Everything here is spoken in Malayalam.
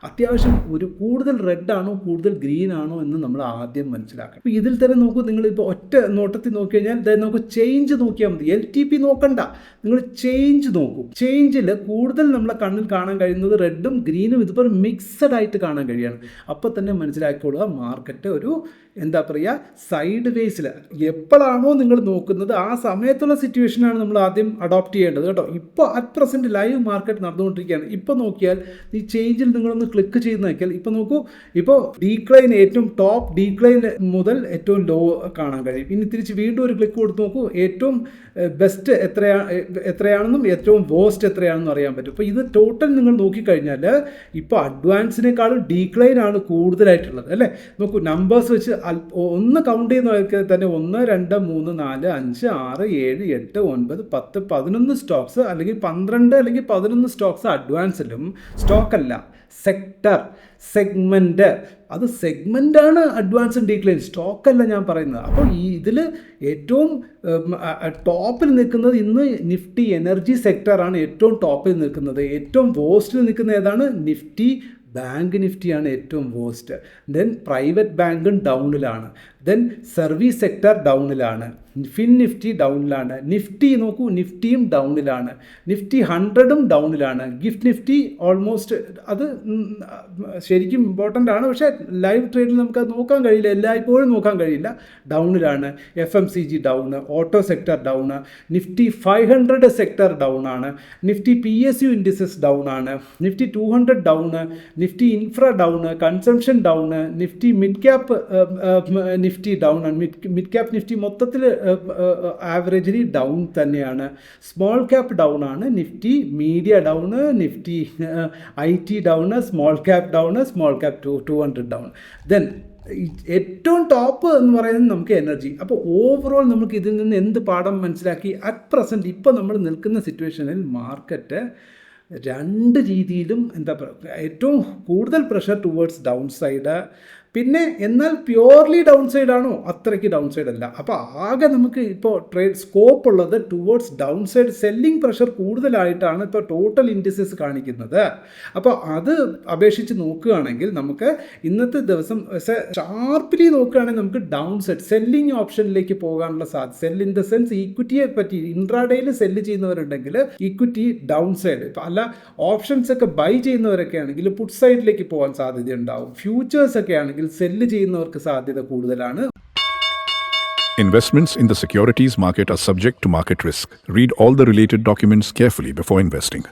അത്യാവശ്യം ഒരു കൂടുതൽ റെഡ് ആണോ കൂടുതൽ ഗ്രീൻ ആണോ എന്ന് നമ്മൾ ആദ്യം മനസ്സിലാക്കണം. അപ്പോൾ ഇതിൽ തന്നെ നോക്കൂ, നിങ്ങളിപ്പോൾ ഒറ്റ നോട്ടത്തിൽ നോക്കി കഴിഞ്ഞാൽ നമുക്ക് ചേഞ്ച് നോക്കിയാൽ മതി. LTP നോക്കണ്ട, നിങ്ങൾ ചേഞ്ച് നോക്കൂ. ചേഞ്ചിൽ കൂടുതൽ നമ്മളെ കണ്ണിൽ കാണാൻ കഴിയുന്നത് റെഡും ഗ്രീനും ഇതുപോലെ മിക്സഡ് ആയിട്ട് കാണാൻ കഴിയാണ്. അപ്പോൾ തന്നെ മനസ്സിലാക്കിക്കൊള്ളുക മാർക്കറ്റ് ഒരു എന്താ പറയുക സൈഡ് വേസിൽ എപ്പോഴാണോ നിങ്ങൾ നോക്കുന്നത് ആ സമയത്തുള്ള സിറ്റുവേഷനാണ് നമ്മൾ ആദ്യം അഡോപ്റ്റ് ചെയ്യേണ്ടത് കേട്ടോ. ഇപ്പോൾ അറ്റ് പ്രസൻറ്റ് ലൈവ് മാർക്കറ്റ് നടന്നുകൊണ്ടിരിക്കുകയാണ്. ഇപ്പോൾ നോക്കിയാൽ ഈ ചേഞ്ചിൽ നിങ്ങളൊന്ന് ക്ലിക്ക് ചെയ്ത് നോക്കിയാൽ ഇപ്പോൾ നോക്കൂ, ഇപ്പോൾ ഡീക്ലൈൻ ഏറ്റവും ടോപ്പ് ഡീക്ലൈൻ മുതൽ ഏറ്റവും ലോ കാണാൻ കഴിയും. ഇനി തിരിച്ച് വീണ്ടും ഒരു ക്ലിക്ക് കൊടുത്ത് നോക്കൂ, ഏറ്റവും ബെസ്റ്റ് എത്രയാണെന്നും ഏറ്റവും വേസ്റ്റ് എത്രയാണെന്നും അറിയാൻ പറ്റും. അപ്പോൾ ഇത് ടോട്ടൽ നിങ്ങൾ നോക്കിക്കഴിഞ്ഞാൽ ഇപ്പോൾ അഡ്വാൻസിനേക്കാളും ഡീക്ലൈൻ ആണ് കൂടുതലായിട്ടുള്ളത് അല്ലേ. നോക്കൂ, നമ്പേഴ്സ് വെച്ച് ഒന്ന് കൗണ്ട് ചെയ്യുന്നവർക്ക് തന്നെ 1 2 3 4 5 6 7 8 9 10 11 സ്റ്റോക്സ് അല്ലെങ്കിൽ 12 അല്ലെങ്കിൽ 11 സ്റ്റോക്സ് അഡ്വാൻസിലും സ്റ്റോക്കല്ല സെക്ടർ സെഗ്മെൻറ്റ്, അത് സെഗ്മെൻ്റാണ് അഡ്വാൻസ് ഡീക്ലൈൻ, സ്റ്റോക്കല്ല ഞാൻ പറയുന്നത്. അപ്പോൾ ഈ ഇതിൽ ഏറ്റവും ടോപ്പിൽ നിൽക്കുന്നത് ഇന്ന് നിഫ്റ്റി എനർജി സെക്ടറാണ് ഏറ്റവും ടോപ്പിൽ നിൽക്കുന്നത്. ഏറ്റവും വേസ്റ്റിൽ നിൽക്കുന്ന ഏതാണ്? നിഫ്റ്റി ബാങ്ക് നിഫ്റ്റിയാണ് ഏറ്റവും വേസ്റ്റ്. ദെൻ പ്രൈവറ്റ് ബാങ്കും ഡൗണിലാണ്. ദെൻ സർവീസ് സെക്ടർ ഡൗണിലാണ്. ഫിൻ നിഫ്റ്റി ഡൗണിലാണ്. നിഫ്റ്റി നോക്കൂ, നിഫ്റ്റിയും ഡൗണിലാണ്. നിഫ്റ്റി 100ഉം ഡൗണിലാണ്. ഗിഫ്റ്റ് നിഫ്റ്റി ഓൾമോസ്റ്റ് അത് ശരിക്കും ഇമ്പോർട്ടൻ്റ് ആണ്, പക്ഷേ ലൈവ് ട്രേഡിൽ നമുക്കത് നോക്കാൻ കഴിയില്ല, എല്ലായ്പ്പോഴും നോക്കാൻ കഴിയില്ല. ഡൗണിലാണ്. FMCG down, auto sector down, Nifty 500 sector ഡൗണാണ്. നിഫ്റ്റി PSU ഇൻഡിസസ് ഡൗണാണ്. Nifty 200 down. Nifty infra down. Consumption down. Nifty mid cap Nifty down ആണ്. മിഡ് ക്യാപ്പ് നിഫ്റ്റി മൊത്തത്തിൽ ആവറേജിലി ഡൗൺ തന്നെയാണ്. സ്മോൾ ക്യാപ്പ് ഡൗൺ ആണ്. Nifty media down. Nifty IT down. Small cap down. Small cap 200 down. Then ഏറ്റവും ടോപ്പ് എന്ന് പറയുന്നത് നമുക്ക് എനർജി. അപ്പോൾ ഓവറോൾ നമുക്ക് ഇതിൽ നിന്ന് എന്ത് പാഠം മനസ്സിലാക്കി? അറ്റ് പ്രസൻറ്റ് ഇപ്പോൾ നമ്മൾ നിൽക്കുന്ന സിറ്റുവേഷനിൽ മാർക്കറ്റ് രണ്ട് രീതിയിലും എന്താ പറയുക, ഏറ്റവും കൂടുതൽ പ്രഷർ ടുവേർഡ്സ് ഡൗൺ സൈഡ്, പിന്നെ എന്നാൽ പ്യുവർലി ഡൗൺ സൈഡാണോ? അത്രയ്ക്ക് ഡൗൺ സൈഡ് അല്ല. അപ്പോൾ ആകെ നമുക്ക് ഇപ്പോൾ ട്രേഡ് സ്കോപ്പ് ഉള്ളത് towards down side. Selling pressure കൂടുതലായിട്ടാണ് ഇപ്പോൾ ടോട്ടൽ ഇൻഡിസസ് കാണിക്കുന്നത്. അപ്പോൾ അത് അപേക്ഷിച്ച് നോക്കുകയാണെങ്കിൽ നമുക്ക് ഇന്നത്തെ ദിവസം ഷാർപ്പ്ലി നോക്കുകയാണെങ്കിൽ നമുക്ക് ഡൗൺ സൈഡ് സെല്ലിംഗ് ഓപ്ഷനിലേക്ക് പോകാനുള്ള സാധ്യത. സെൽ ഇൻ ദ സെൻസ് ഈക്വിറ്റിയെ പറ്റി ഇൻട്രാഡേയിൽ സെല്ല് ചെയ്യുന്നവരുണ്ടെങ്കിൽ ഈക്വിറ്റി ഡൗൺ സൈഡ്, ഇപ്പോൾ അല്ല ഓപ്ഷൻസ് ഒക്കെ ബൈ ചെയ്യുന്നവരൊക്കെ ആണെങ്കിൽ പുട്ട് സൈഡിലേക്ക് പോകാൻ സാധ്യതയുണ്ടാവും. ഫ്യൂച്ചേഴ്സ് ഒക്കെ ആണെങ്കിൽ സെല്ല് ചെയ്യുന്നവർക്ക് സാധ്യത കൂടുതലാണ്. Investments in the securities market are subject to market risk. Read all the related documents carefully before investing.